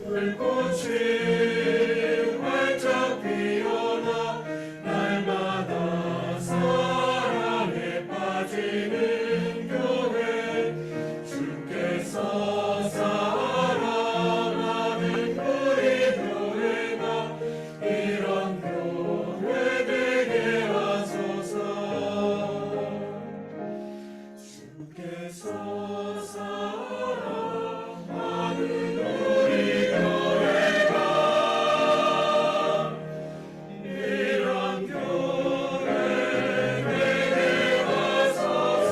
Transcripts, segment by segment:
불꽃이 활짝 피어나 날마다 사랑에 빠지는 교회 주께서 사랑하는 우리 교회가 이런 교회 되게 하소서. 주께서 사랑하는 우리 교회가 이런 교회 되게 하소서.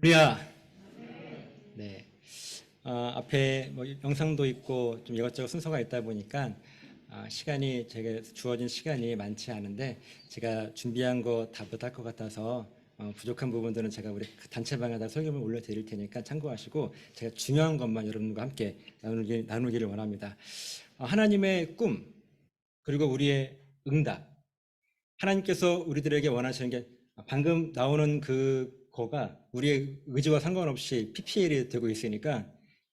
할렐루야. 네. 앞에 뭐 영상도 있고 좀 이것저것 순서가 있다 보니까 시간이 제가 주어진 시간이 많지 않은데 제가 준비한 거 다 못할 것 같아서 부족한 부분들은 제가 우리 단체방에다 설교를 올려드릴 테니까 참고하시고 제가 중요한 것만 여러분과 함께 나누기를 원합니다. 하나님의 꿈 그리고 우리의 응답, 하나님께서 우리들에게 원하시는 게 방금 나오는 그거가 우리의 의지와 상관없이 PPL이 되고 있으니까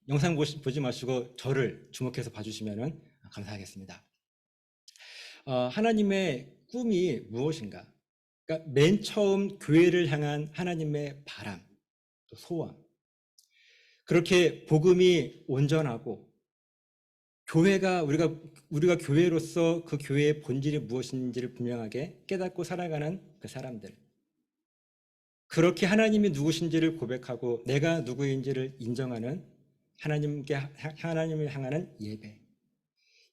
영상 보지 마시고 저를 주목해서 봐주시면 감사하겠습니다. 하나님의 꿈이 무엇인가? 그러니까 맨 처음 교회를 향한 하나님의 바람, 또 소원. 그렇게 복음이 온전하고 교회가 우리가 교회로서 그 교회의 본질이 무엇인지를 분명하게 깨닫고 살아가는 그 사람들. 그렇게 하나님이 누구신지를 고백하고 내가 누구인지를 인정하는 하나님을 향하는 예배.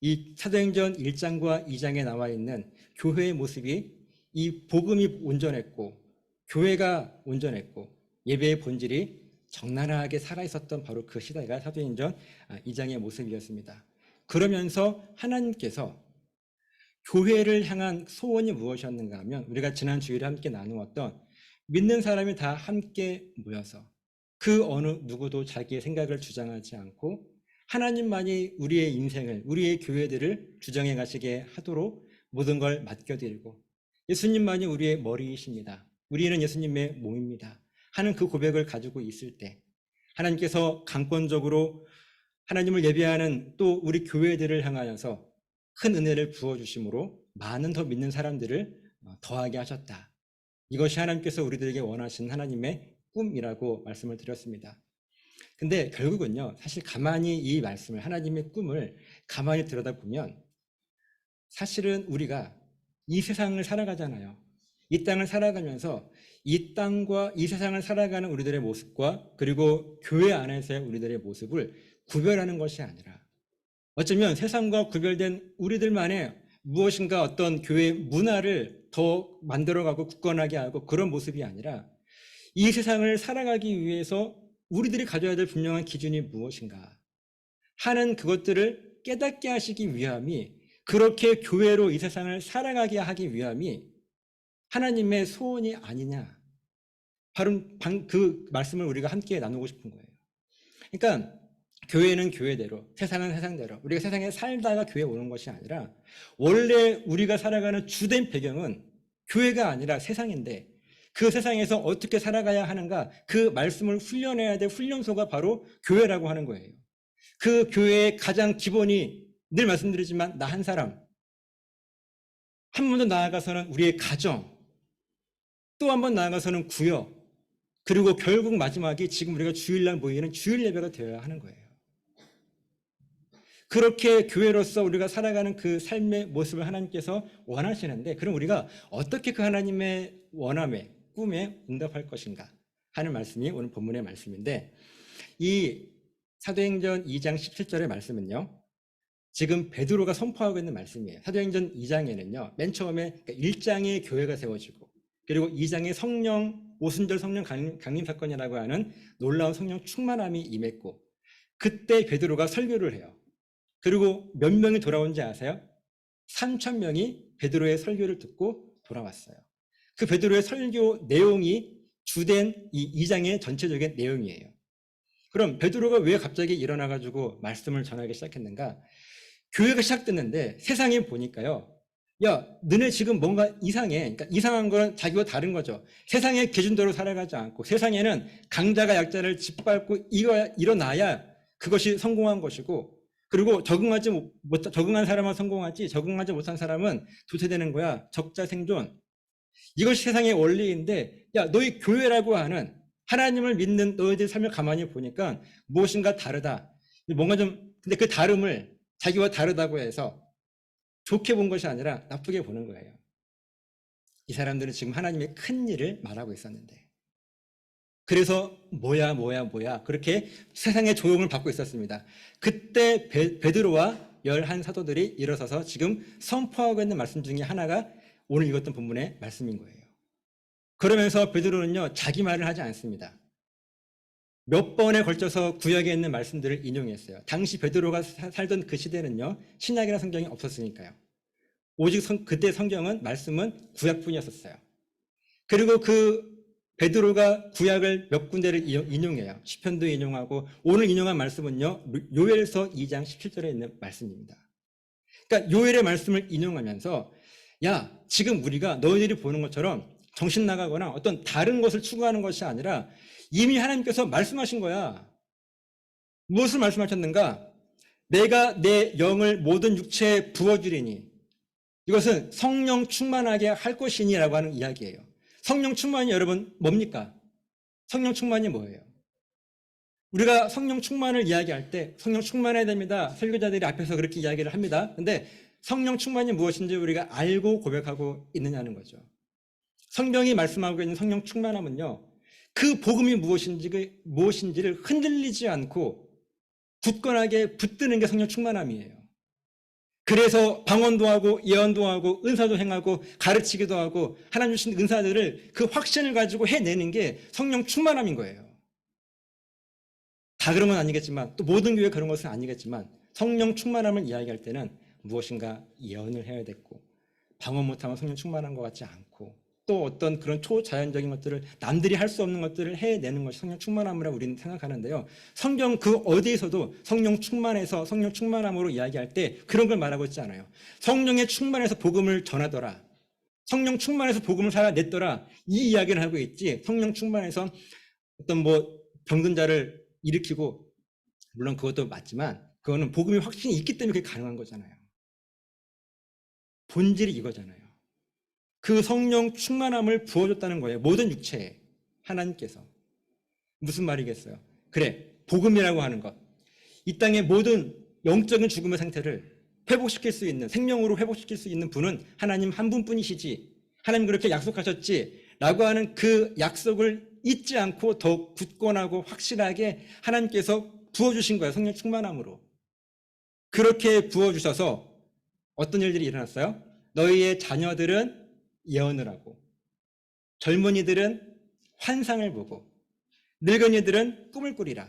이 사도행전 1장과 2장에 나와 있는 교회의 모습이 이 복음이 온전했고 교회가 온전했고 예배의 본질이 적나라하게 살아있었던 바로 그 시대가 사도행전 2장의 모습이었습니다. 그러면서 하나님께서 교회를 향한 소원이 무엇이었는가 하면 우리가 지난 주일에 함께 나누었던 믿는 사람이 다 함께 모여서 그 어느 누구도 자기의 생각을 주장하지 않고 하나님만이 우리의 인생을, 우리의 교회들을 주장해 가시게 하도록 모든 걸 맡겨드리고 예수님만이 우리의 머리이십니다. 우리는 예수님의 몸입니다. 하는 그 고백을 가지고 있을 때 하나님께서 강권적으로 하나님을 예배하는 또 우리 교회들을 향하여서 큰 은혜를 부어주심으로 많은 더 믿는 사람들을 더하게 하셨다. 이것이 하나님께서 우리들에게 원하신 하나님의 꿈이라고 말씀을 드렸습니다. 근데 결국은요, 사실 가만히 이 말씀을, 하나님의 꿈을 가만히 들여다보면 사실은 우리가 이 세상을 살아가잖아요. 이 땅을 살아가면서 이 땅과 이 세상을 살아가는 우리들의 모습과 그리고 교회 안에서의 우리들의 모습을 구별하는 것이 아니라 어쩌면 세상과 구별된 우리들만의 무엇인가 어떤 교회 문화를 더 만들어가고 굳건하게 하고 그런 모습이 아니라 이 세상을 살아가기 위해서 우리들이 가져야 될 분명한 기준이 무엇인가 하는 그것들을 깨닫게 하시기 위함이 그렇게 교회로 이 세상을 살아가게 하기 위함이 하나님의 소원이 아니냐. 바로 그 말씀을 우리가 함께 나누고 싶은 거예요. 그러니까 교회는 교회대로, 세상은 세상대로 우리가 세상에 살다가 교회에 오는 것이 아니라 원래 우리가 살아가는 주된 배경은 교회가 아니라 세상인데 그 세상에서 어떻게 살아가야 하는가 그 말씀을 훈련해야 될 훈련소가 바로 교회라고 하는 거예요. 그 교회의 가장 기본이 늘 말씀드리지만 나 한 사람, 한 번 더 나아가서는 우리의 가정, 또 한 번 나아가서는 구역, 그리고 결국 마지막이 지금 우리가 주일날 모이는 주일 예배가 되어야 하는 거예요. 그렇게 교회로서 우리가 살아가는 그 삶의 모습을 하나님께서 원하시는데 그럼 우리가 어떻게 그 하나님의 원함에 꿈에 응답할 것인가 하는 말씀이 오늘 본문의 말씀인데 이 사도행전 2장 17절의 말씀은요. 지금 베드로가 선포하고 있는 말씀이에요. 사도행전 2장에는요. 맨 처음에 1장의 교회가 세워지고 그리고 2장의 성령 오순절 성령 강림 사건이라고 하는 놀라운 성령 충만함이 임했고 그때 베드로가 설교를 해요. 그리고 몇 명이 돌아온지 아세요? 3,000명이 베드로의 설교를 듣고 돌아왔어요. 그 베드로의 설교 내용이 주된 이 2장의 전체적인 내용이에요. 그럼 베드로가 왜 갑자기 일어나가지고 말씀을 전하기 시작했는가? 교회가 시작됐는데 세상에 보니까요. 야, 너네 지금 뭔가 이상해. 그러니까 이상한 거는 자기와 다른 거죠. 세상의 기준대로 살아가지 않고 세상에는 강자가 약자를 짓밟고 일어나야 그것이 성공한 것이고, 그리고 적응한 사람은 성공하지 적응하지 못한 사람은 도태되는 거야. 적자 생존. 이것이 세상의 원리인데, 야, 너희 교회라고 하는 하나님을 믿는 너희들 삶을 가만히 보니까 무엇인가 다르다. 뭔가 좀, 근데 그 다름을 자기와 다르다고 해서 좋게 본 것이 아니라 나쁘게 보는 거예요. 이 사람들은 지금 하나님의 큰 일을 말하고 있었는데. 그래서 뭐야 그렇게 세상의 조용을 받고 있었습니다. 그때 베드로와 11사도들이 일어서서 지금 선포하고 있는 말씀 중에 하나가 오늘 읽었던 본문의 말씀인 거예요. 그러면서 베드로는요, 자기 말을 하지 않습니다. 몇 번에 걸쳐서 구약에 있는 말씀들을 인용했어요. 당시 베드로가 살던 그 시대는요, 신약이라는 성경이 없었으니까요. 오직 그때 성경은, 말씀은 구약뿐이었어요. 그리고 그 베드로가 구약을 몇 군데를 인용해요. 시편도 인용하고, 오늘 인용한 말씀은요, 요엘서 2장 17절에 있는 말씀입니다. 그러니까 요엘의 말씀을 인용하면서, 야, 지금 우리가 너희들이 보는 것처럼 정신 나가거나 어떤 다른 것을 추구하는 것이 아니라 이미 하나님께서 말씀하신 거야. 무엇을 말씀하셨는가? 내가 내 영을 모든 육체에 부어주리니, 이것은 성령 충만하게 할 것이니라고 하는 이야기예요. 성령 충만이 여러분 뭡니까? 성령 충만이 뭐예요? 우리가 성령 충만을 이야기할 때 성령 충만해야 됩니다. 설교자들이 앞에서 그렇게 이야기를 합니다. 근데 성령 충만이 무엇인지 우리가 알고 고백하고 있느냐는 거죠. 성경이 말씀하고 있는 성령 충만함은요, 그 복음이 무엇인지를 흔들리지 않고 굳건하게 붙드는 게 성령 충만함이에요. 그래서 방언도 하고 예언도 하고 은사도 행하고 가르치기도 하고 하나님 주신 은사들을 그 확신을 가지고 해내는 게 성령 충만함인 거예요. 다 그런 건 아니겠지만, 또 모든 교회 그런 것은 아니겠지만, 성령 충만함을 이야기할 때는 무엇인가 예언을 해야 됐고, 방언 못하면 성령 충만한 것 같지 않고, 또 어떤 그런 초자연적인 것들을, 남들이 할 수 없는 것들을 해내는 것이 성령 충만함이라고 우리는 생각하는데요. 성경 그 어디에서도 성령 충만해서 성령 충만함으로 이야기할 때 그런 걸 말하고 있지 않아요. 성령에 충만해서 복음을 전하더라, 성령 충만해서 복음을 살아냈더라, 이 이야기를 하고 있지, 성령 충만해서 어떤 병든 자를 일으키고, 물론 그것도 맞지만 그거는 복음의 확신이 있기 때문에 그게 가능한 거잖아요. 본질이 이거잖아요. 그 성령 충만함을 부어줬다는 거예요. 모든 육체에 하나님께서. 무슨 말이겠어요? 그래, 복음이라고 하는 것, 이 땅의 모든 영적인 죽음의 상태를 회복시킬 수 있는, 생명으로 회복시킬 수 있는 분은 하나님 한 분뿐이시지, 하나님 그렇게 약속하셨지 라고 하는 그 약속을 잊지 않고 더 굳건하고 확실하게 하나님께서 부어주신 거예요. 성령 충만함으로. 그렇게 부어주셔서 어떤 일들이 일어났어요? 너희의 자녀들은 예언을 하고, 젊은이들은 환상을 보고, 늙은이들은 꿈을 꾸리라.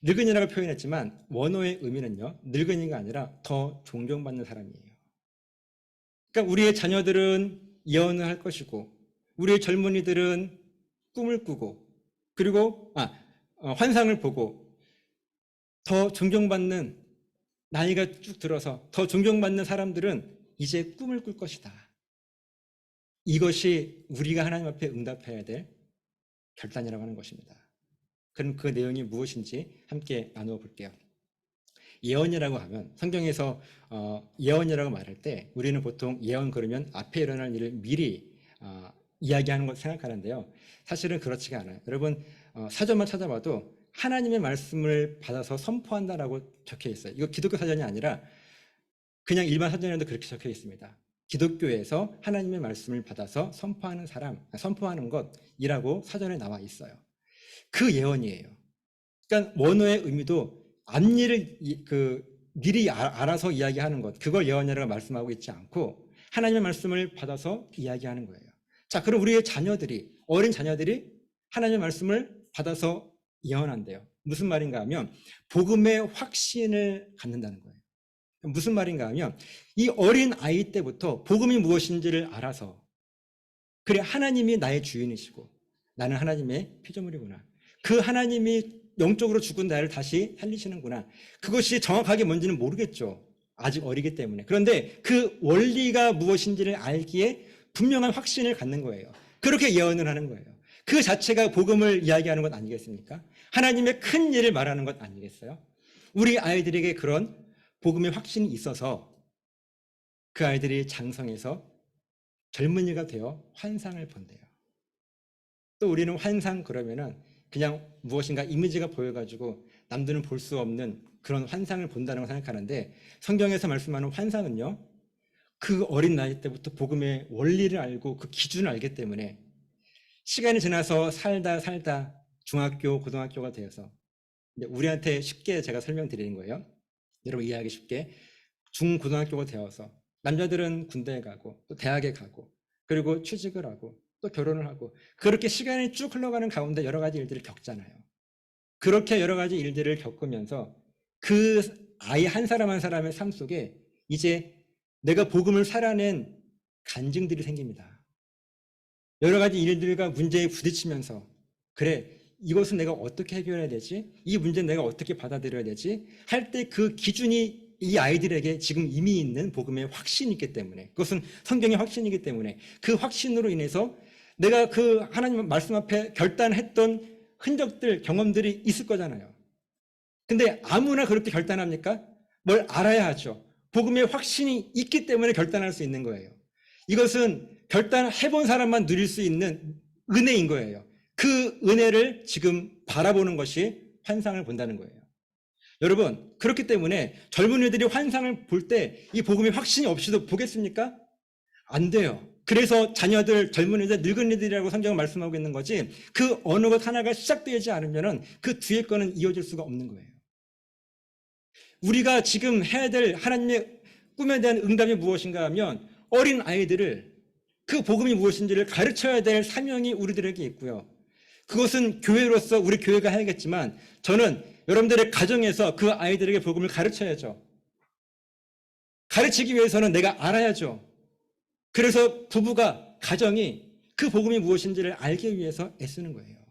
늙은이라고 표현했지만 원어의 의미는요, 늙은이가 아니라 더 존경받는 사람이에요. 그러니까 우리의 자녀들은 예언을 할 것이고, 우리의 젊은이들은 꿈을 꾸고, 그리고 환상을 보고, 더 존경받는, 나이가 쭉 들어서 더 존경받는 사람들은 이제 꿈을 꿀 것이다. 이것이 우리가 하나님 앞에 응답해야 될 결단이라고 하는 것입니다. 그럼 그 내용이 무엇인지 함께 나누어 볼게요. 예언이라고 하면, 성경에서 예언이라고 말할 때 우리는 보통 예언 그러면 앞에 일어날 일을 미리 이야기하는 것 생각하는데요. 사실은 그렇지가 않아요. 여러분, 사전만 찾아봐도 하나님의 말씀을 받아서 선포한다라고 적혀 있어요. 이거 기독교 사전이 아니라 그냥 일반 사전에도 그렇게 적혀 있습니다. 기독교에서 하나님의 말씀을 받아서 선포하는 사람, 선포하는 것이라고 사전에 나와 있어요. 그 예언이에요. 그러니까 원어의 의미도 앞일을 미리 알아서 이야기하는 것, 그걸 예언이라고 말씀하고 있지 않고 하나님의 말씀을 받아서 이야기하는 거예요. 자, 그럼 우리의 자녀들이, 어린 자녀들이 하나님의 말씀을 받아서 예언한대요. 무슨 말인가 하면 복음의 확신을 갖는다는 거예요. 무슨 말인가 하면 이 어린 아이 때부터 복음이 무엇인지를 알아서, 그래, 하나님이 나의 주인이시고 나는 하나님의 피조물이구나, 그 하나님이 영적으로 죽은 나를 다시 살리시는구나, 그것이 정확하게 뭔지는 모르겠죠. 아직 어리기 때문에. 그런데 그 원리가 무엇인지를 알기에 분명한 확신을 갖는 거예요. 그렇게 예언을 하는 거예요. 그 자체가 복음을 이야기하는 것 아니겠습니까? 하나님의 큰 일을 말하는 것 아니겠어요? 우리 아이들에게 그런 복음의 확신이 있어서 그 아이들이 장성해서 젊은이가 되어 환상을 본대요. 또 우리는 환상 그러면은 그냥 무엇인가 이미지가 보여가지고 남들은 볼 수 없는 그런 환상을 본다는 걸 생각하는데, 성경에서 말씀하는 환상은요, 그 어린 나이 때부터 복음의 원리를 알고 그 기준을 알기 때문에 시간이 지나서 살다 중학교, 고등학교가 되어서 이제 우리한테 쉽게 제가 설명드리는 거예요. 여러분 이해하기 쉽게. 중고등학교가 되어서 남자들은 군대에 가고 또 대학에 가고 그리고 취직을 하고 또 결혼을 하고 그렇게 시간이 쭉 흘러가는 가운데 여러 가지 일들을 겪잖아요. 그렇게 여러 가지 일들을 겪으면서 그 아이 한 사람 한 사람의 삶 속에 이제 내가 복음을 살아낸 간증들이 생깁니다. 여러 가지 일들과 문제에 부딪히면서 그래, 이것은 내가 어떻게 해결해야 되지? 이 문제는 내가 어떻게 받아들여야 되지? 할 때 그 기준이 이 아이들에게 지금 이미 있는 복음의 확신이 있기 때문에, 그것은 성경의 확신이기 때문에 그 확신으로 인해서 내가 그 하나님 말씀 앞에 결단했던 흔적들, 경험들이 있을 거잖아요. 근데 아무나 그렇게 결단합니까? 뭘 알아야 하죠. 복음의 확신이 있기 때문에 결단할 수 있는 거예요. 이것은 결단해본 사람만 누릴 수 있는 은혜인 거예요. 그 은혜를 지금 바라보는 것이 환상을 본다는 거예요. 여러분, 그렇기 때문에 젊은이들이 환상을 볼 때 이 복음의 확신이 없이도 보겠습니까? 안 돼요. 그래서 자녀들, 젊은이들, 늙은이들이라고 성경은 말씀하고 있는 거지, 그 어느 것 하나가 시작되지 않으면 그 뒤에 거는 이어질 수가 없는 거예요. 우리가 지금 해야 될 하나님의 꿈에 대한 응답이 무엇인가 하면 어린 아이들을 그 복음이 무엇인지를 가르쳐야 될 사명이 우리들에게 있고요. 그것은 교회로서 우리 교회가 해야겠지만 저는 여러분들의 가정에서 그 아이들에게 복음을 가르쳐야죠. 가르치기 위해서는 내가 알아야죠. 그래서 부부가, 가정이 그 복음이 무엇인지를 알기 위해서 애쓰는 거예요.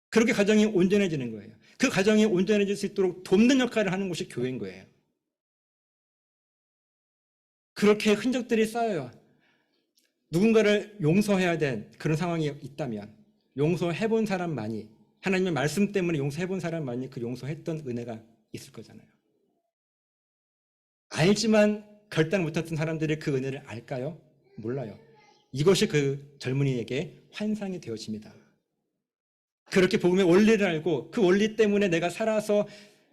그렇게 가정이 온전해지는 거예요. 그 가정이 온전해질 수 있도록 돕는 역할을 하는 곳이 교회인 거예요. 그렇게 흔적들이 쌓여요. 누군가를 용서해야 된 그런 상황이 있다면 용서해본 사람만이, 하나님의 말씀 때문에 용서해본 사람만이 그 용서했던 은혜가 있을 거잖아요. 알지만 결단 못했던 사람들이 그 은혜를 알까요? 몰라요. 이것이 그 젊은이에게 환상이 되어집니다. 그렇게 복음의 원리를 알고 그 원리 때문에 내가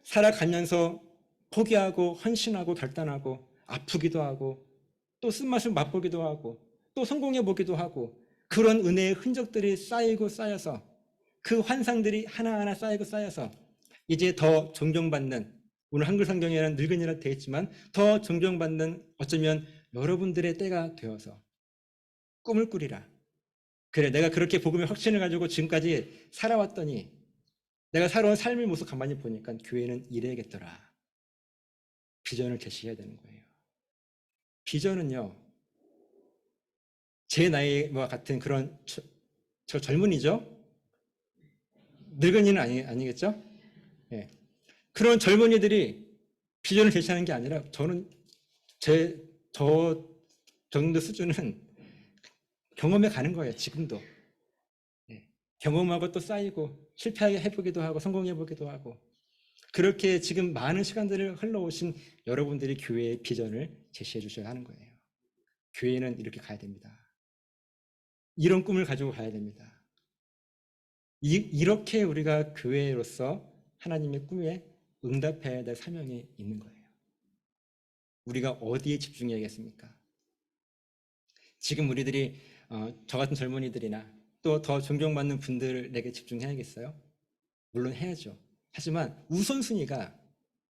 살아가면서 포기하고 헌신하고 결단하고 아프기도 하고 또 쓴맛을 맛보기도 하고 또 성공해 보기도 하고, 그런 은혜의 흔적들이 쌓이고 쌓여서 그 환상들이 하나하나 쌓이고 쌓여서 이제 더 존경받는, 오늘 한글 성경에는 늙은이라 되어 있지만 더 존경받는, 어쩌면 여러분들의 때가 되어서 꿈을 꾸리라. 그래, 내가 그렇게 복음의 확신을 가지고 지금까지 살아왔더니 내가 살아온 삶의 모습 가만히 보니까 교회는 이래야겠더라. 비전을 제시해야 되는 거예요. 비전은요, 제 나이와 같은 그런 저 젊은이죠? 늙은이는 아니겠죠? 예. 그런 젊은이들이 비전을 제시하는 게 아니라 저는 저 정도 수준은 경험해 가는 거예요. 지금도. 예. 경험하고 또 쌓이고 실패하게 해보기도 하고 성공해 보기도 하고, 그렇게 지금 많은 시간들을 흘러오신 여러분들이 교회의 비전을 제시해 주셔야 하는 거예요. 교회는 이렇게 가야 됩니다. 이런 꿈을 가지고 가야 됩니다. 이렇게 우리가 교회로서 하나님의 꿈에 응답해야 될 사명이 있는 거예요. 우리가 어디에 집중해야겠습니까? 지금 우리들이 저 같은 젊은이들이나 또 더 존경받는 분들에게 집중해야겠어요? 물론 해야죠. 하지만 우선순위가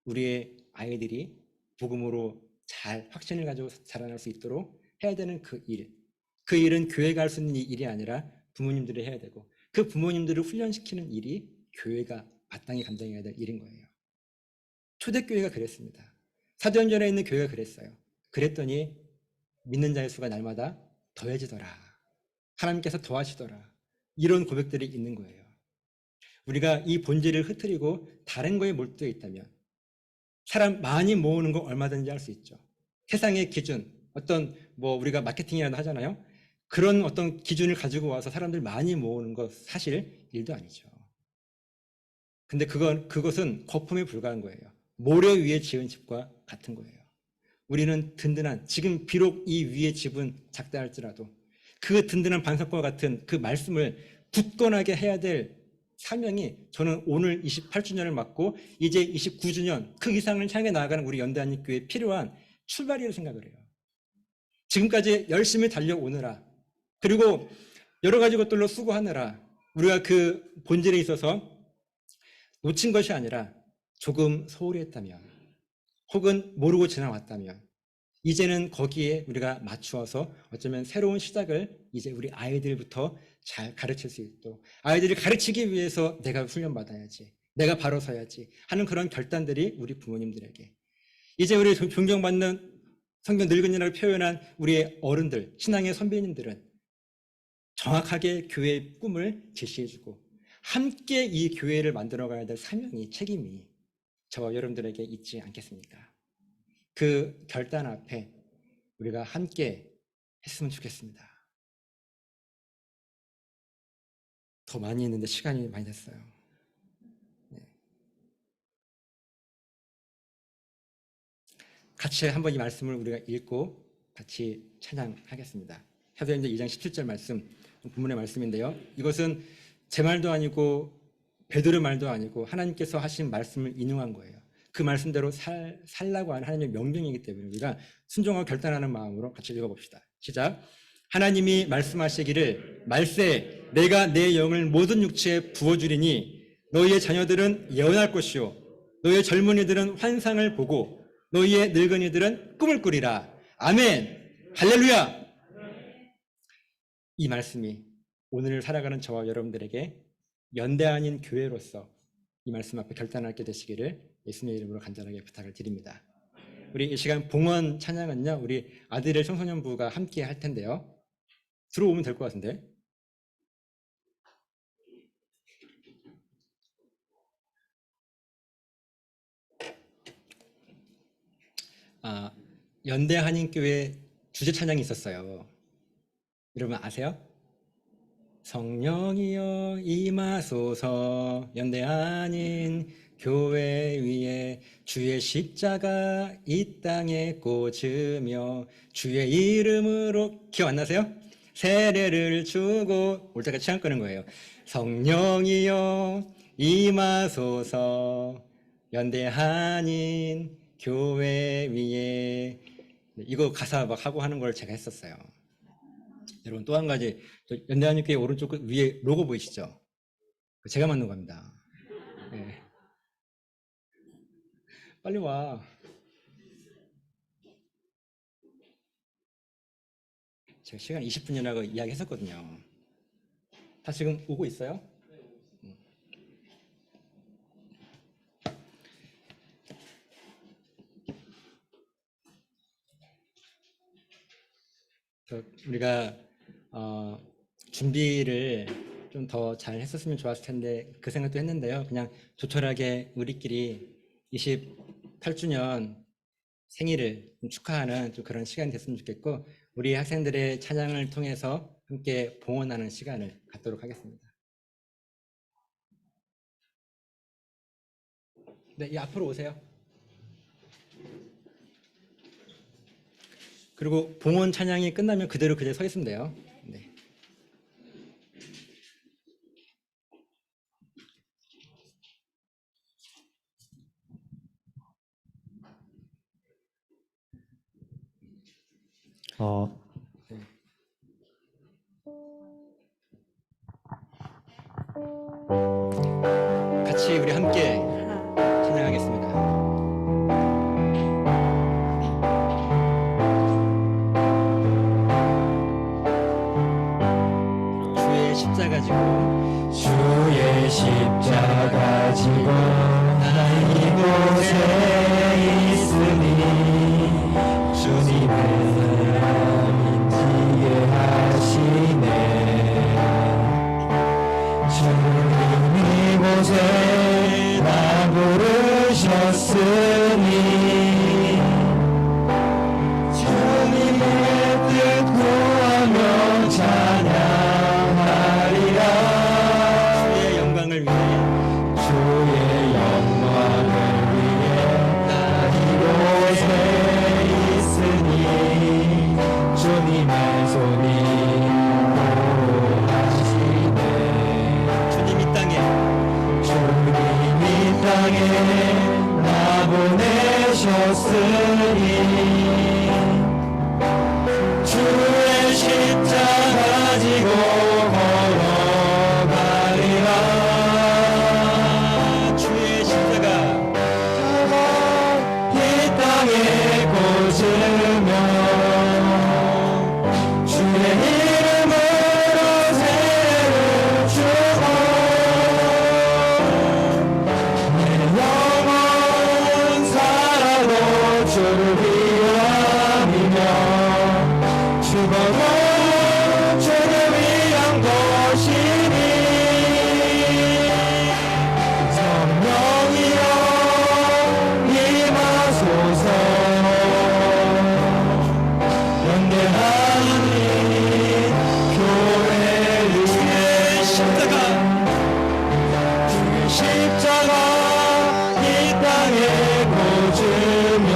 우리의 아이들이 복음으로 잘 확신을 가지고 자라날 수 있도록 해야 되는 그 일은 교회가 할 수 있는 일이 아니라 부모님들이 해야 되고, 그 부모님들을 훈련시키는 일이 교회가 마땅히 감당해야 될 일인 거예요. 초대교회가 그랬습니다. 사도행전에 있는 교회가 그랬어요. 그랬더니 믿는 자의 수가 날마다 더해지더라. 하나님께서 더하시더라. 이런 고백들이 있는 거예요. 우리가 이 본질을 흐트리고 다른 거에 몰두해 있다면 사람 많이 모으는 거 얼마든지 할 수 있죠. 세상의 기준, 어떤 뭐 우리가 마케팅이라도 하잖아요. 그런 어떤 기준을 가지고 와서 사람들 많이 모으는 거 사실 일도 아니죠. 근데 그것은 거품에 불과한 거예요. 모래 위에 지은 집과 같은 거예요. 우리는 든든한, 지금 비록 이 위의 집은 작다 할지라도 그 든든한 반석과 같은 그 말씀을 굳건하게 해야 될 사명이, 저는 오늘 28주년을 맞고 이제 29주년 그 이상을 향해 나아가는 우리 연대한인교회에 필요한 출발이라고 생각을 해요. 지금까지 열심히 달려오느라, 그리고 여러 가지 것들로 수고하느라 우리가 그 본질에 있어서 놓친 것이 아니라 조금 소홀히 했다면, 혹은 모르고 지나왔다면, 이제는 거기에 우리가 맞추어서 어쩌면 새로운 시작을 이제 우리 아이들부터 잘 가르칠 수 있도록, 아이들을 가르치기 위해서 내가 훈련받아야지, 내가 바로 서야지 하는 그런 결단들이 우리 부모님들에게, 이제 우리 존경받는 성경 늙은이라고 표현한 우리의 어른들, 신앙의 선배님들은 정확하게 교회의 꿈을 제시해주고 함께 이 교회를 만들어가야 될 사명이, 책임이 저와 여러분들에게 있지 않겠습니까? 그 결단 앞에 우리가 함께 했으면 좋겠습니다. 더 많이 있는데 시간이 많이 됐어요. 네. 같이 한번 이 말씀을 우리가 읽고 같이 찬양하겠습니다. 사도행전 2장 17절 말씀, 본문의 말씀인데요. 이것은 제 말도 아니고 베드로의 말도 아니고 하나님께서 하신 말씀을 인용한 거예요. 그 말씀대로 살라고 하는 하나님의 명령이기 때문에 우리가 순종하고 결단하는 마음으로 같이 읽어봅시다. 시작. 하나님이 말씀하시기를 말세 내가 내 영을 모든 육체에 부어주리니 너희의 자녀들은 예언할 것이요 너희의 젊은이들은 환상을 보고 너희의 늙은이들은 꿈을 꾸리라. 아멘. 할렐루야. 이 말씀이 오늘 살아가는 저와 여러분들에게 연대한인 교회로서 이 말씀 앞에 결단하게 되시기를 예수님의 이름으로 간절하게 부탁을 드립니다. 우리 이 시간 봉헌 찬양은요, 우리 아들의 청소년부가 함께 할 텐데요. 들어오면 될 것 같은데. 연대 한인교회 주제 찬양이 있었어요. 여러분 아세요? 성령이여 임하소서 연대 한인 교회 위에 주의 십자가 이 땅에 꽂으며 주의 이름으로, 기억 안 나세요? 세례를 주고, 올 때까지 취향 끄는 거예요. 성령이여 임하소서 연대 한인 교회 위에. 이거 가사 막 하고 하는 걸 제가 했었어요. 여러분 또 한 가지, 연대 한인교회 오른쪽 위에 로고 보이시죠? 제가 만든 겁니다. 네. 빨리 와. 제가 시간 20분이라고 이야기했었거든요. 다 지금 오고 있어요? 우리가 준비를 좀 더 잘 했었으면 좋았을 텐데 그 생각도 했는데요. 그냥 조촐하게 우리끼리 28주년 생일을 좀 축하하는 좀 그런 시간이 됐으면 좋겠고, 우리 학생들의 찬양을 통해서 함께 봉헌하는 시간을 갖도록 하겠습니다. 네, 이 앞으로 오세요. 그리고 봉헌 찬양이 끝나면 그대로 서 있으면 돼요. 네. 같이 우리 함께 찬양하겠습니다. 주의 십자가 지고 주의 십자가 지고 나 이곳에 있으니 주님의 사랑인 지게 하시네. 주님 이곳에 나 주의 십자가 지고 걸어가리라. 주의 십자가 이 땅에 꽂으며 주의 이름으로 세례를 주고 내 영혼 살아도 주를 위함이며 죽어도 주를 위한 것이니 성령이여 임하소서. 연대하니 교회를 위해 십자가 주의 십자가 이 땅에 꽂으며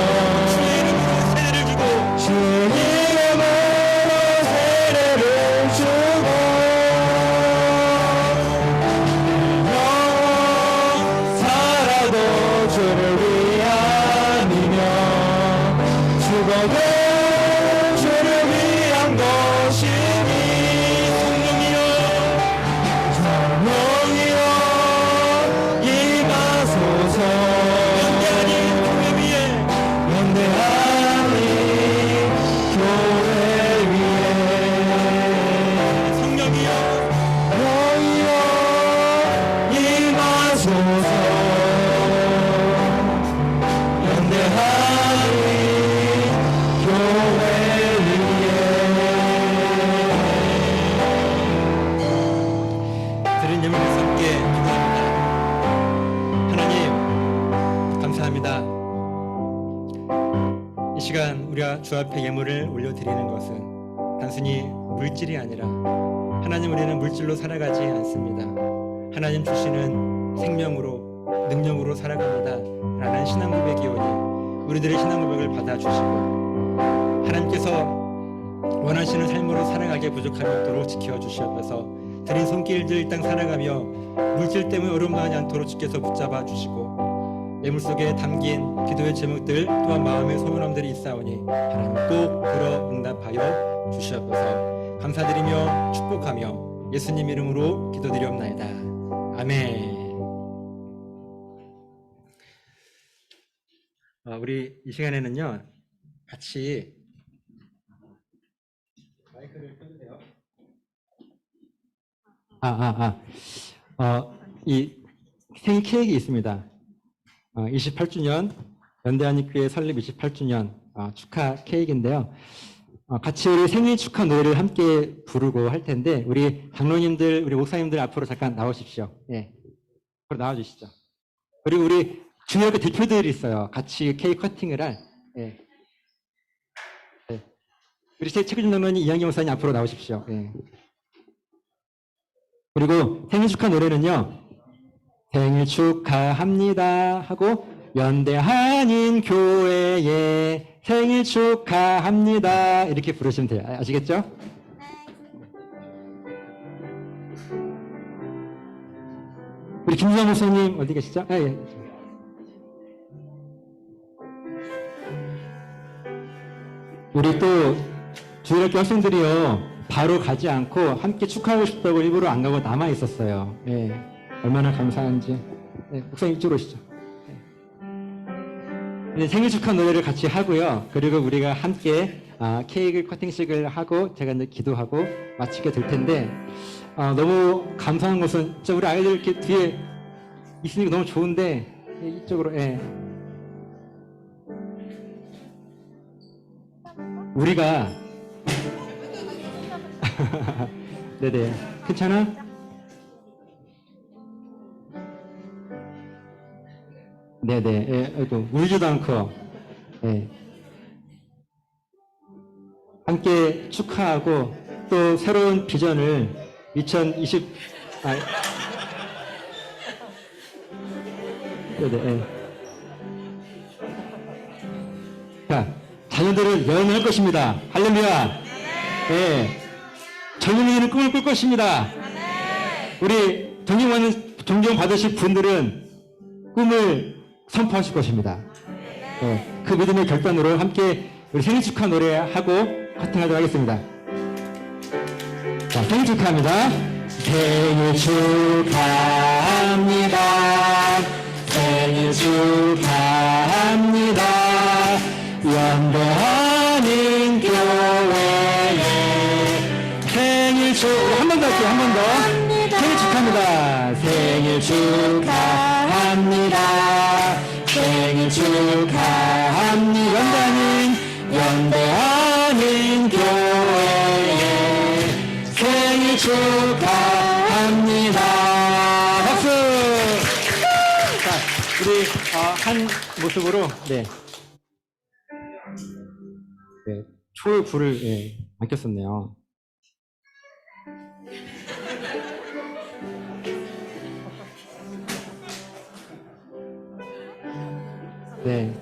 주의 이름으로 세례를 주고 주의 이름으로 세례를 주고 영원 살아도 주를 위함이며 죽어도 주를 위한 것이니 성령이여 임하소서. 연대하니 교회 위에 연대하니 교회 위에 성령이여 너희여 임하소서. 연대하니 교회 드린 예물을 함께 기도합니다. 하나님 감사합니다. 이 시간 우리가 주 앞에 예물을 올려드리는 것은 단순히 물질이 아니라 하나님, 우리는 물질로 살아가지 않습니다. 하나님 주시는 생명으로 능력으로 살아갑니다 라는 신앙 고백이 오니 우리들의 신앙 고백을 받아주시고 하나님께서 원하시는 삶으로 살아가게 부족함이 없도록 지켜주시옵소서. 드린 손길들 이 땅 살아가며 물질 때문에 어려움 당하지 않도록 주께서 붙잡아 주시고 예물 속에 담긴 기도의 제목들 또한 마음의 소원함들이 있사오니 하나님 꼭 들어 응답하여 주시옵소서. 감사드리며 축복하며 예수님 이름으로 기도드리옵나이다. 아멘. 우리 이 시간에는요 같이 마이크를 켜주세요. 이 생일 케이크 있습니다. 28주년 연대한입교회 설립 28주년 축하 케이크인데요. 같이 우리 생일 축하 노래를 함께 부르고 할 텐데 우리 장로님들, 우리 목사님들 앞으로 잠깐 나오십시오. 예, 앞으로 나와주시죠. 그리고 우리 중요한 대표들이 있어요. 같이 케이크 커팅을 할. 예. 예. 우리 최규준 장로님, 이한기 목사님 앞으로 나오십시오. 예. 그리고 생일 축하 노래는요. 생일 축하합니다 하고 연대한인 교회에 생일 축하합니다 이렇게 부르시면 돼요. 아시겠죠? 우리 김수환 목사님 어디 계시죠? 예. 우리 또 주일학교 학생들이요 바로 가지 않고 함께 축하하고 싶다고 일부러 안 가고 남아 있었어요. 예. 얼마나 감사한지. 예. 목사님 이쪽으로 오시죠. 예. 생일 축하 노래를 같이 하고요. 그리고 우리가 함께 케이크 커팅식을 하고 제가 이제 기도하고 마치게 될 텐데 너무 감사한 것은 진짜 우리 아이들 이렇게 뒤에 있으니까 너무 좋은데 이쪽으로 예. 우리가 네네 괜찮아? 네네 예, 또 울지도 않고 예. 함께 축하하고 또 새로운 비전을 2020 네네 예. 자 자녀들을 연애할 것입니다. 할렐루야. 예. 젊은이들은 꿈을 꿀 것입니다. 우리 존경받으실 분들은 꿈을 선포하실 것입니다. 그 믿음의 결단으로 함께 우리 생일 축하 노래하고 커팅하도록 하겠습니다. 자, 생일 축하합니다. 생일 축하합니다. 생일 축하합니다. 연대하는 교회에 생일 한 번 더 할게요. 한 번 더. 생일 축하합니다. 생일 축하합니다. 생일 축하합니다. 연대하는 교회에 생일 축하합니다. 박수! 자, 우리 한 모습으로 초의 불을 맡겼었네요. 네.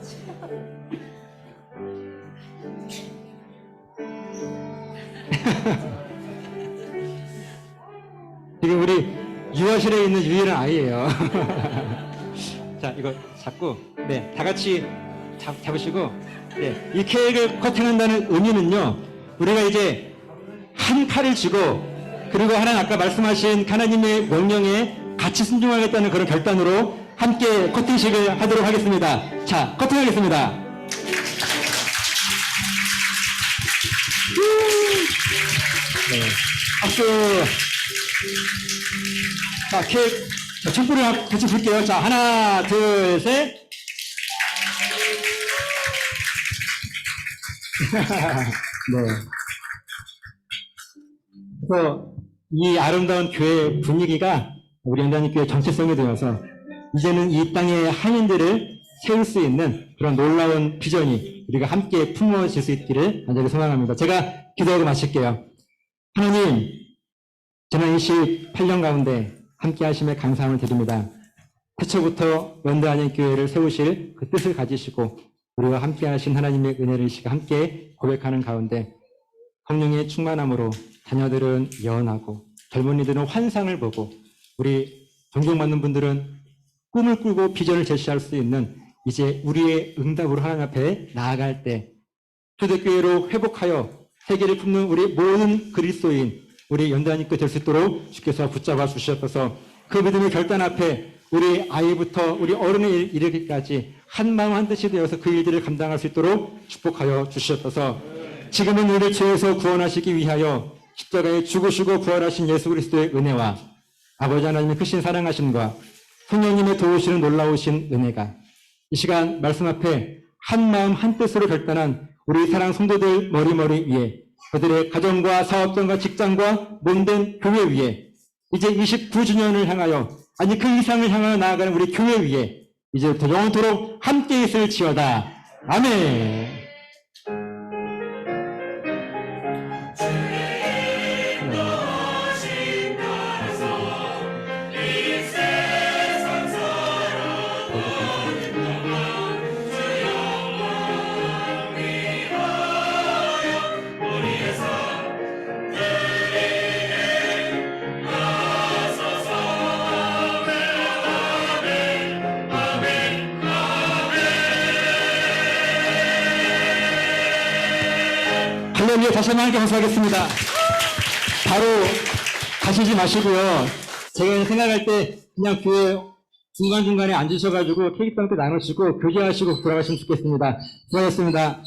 지금 우리 유아실에 있는 유일한 아이예요. 자, 이거 잡고, 다 같이 잡으시고, 이 케이크를 커팅한다는 의미는요, 우리가 이제 한 칼을 쥐고, 그리고 하나님 아까 말씀하신 하나님의 명령에 같이 순종하겠다는 그런 결단으로 함께 커팅식을 하도록 하겠습니다. 자, 커팅하겠습니다. 박수. 자, 케이크 촛불을 같이 불게요. 자, 하나, 둘, 셋. 그래서 이 아름다운 교회 분위기가 우리 연단님 교회 정체성이 되어서 이제는 이 땅의 한인들을 세울 수 있는 그런 놀라운 비전이 우리가 함께 품어질 수 있기를 간절히 소망합니다. 제가 기도하고 마칠게요. 하나님, 지난 28년 가운데 함께 하심에 감사함을 드립니다. 태초부터 연대한인교회를 세우실 그 뜻을 가지시고 우리와 함께 하신 하나님의 은혜를 시가 함께 고백하는 가운데 성령의 충만함으로 자녀들은 예언하고 젊은이들은 환상을 보고 우리 존경받는 분들은 꿈을 꾸고 비전을 제시할 수 있는 이제 우리의 응답으로 하나님 앞에 나아갈 때 초대교회로 회복하여 세계를 품는 우리 모든 그리스도인 우리 연단님께 될 수 있도록 주께서 붙잡아 주셨어서 그 믿음의 결단 앞에 우리 아이부터 우리 어른에 이르기까지 한 마음 한 뜻이 되어서 그 일들을 감당할 수 있도록 축복하여 주셨어서 지금은 우리를 죄에서 구원하시기 위하여 십자가에 죽으시고 부활하신 예수 그리스도의 은혜와 아버지 하나님의 크신 사랑하심과 성령님의 도우시는 놀라우신 은혜가 이 시간 말씀 앞에 한 마음 한 뜻으로 결단한 우리 사랑 성도들 머리머리 위에 그들의 가정과 사업장과 직장과 몸된 교회 위에 이제 29주년을 향하여 아니 그 이상을 향하여 나아가는 우리 교회 위에 이제부터 영원토록 함께 있을지어다. 아멘. 할렐루야. 다시 한번 함께 감사하겠습니다. 바로 가시지 마시고요. 제가 생각할 때 그냥 교회 중간중간에 앉으셔가지고 케이크빵 때 나누시고 교제하시고 돌아가시면 좋겠습니다. 수고하셨습니다.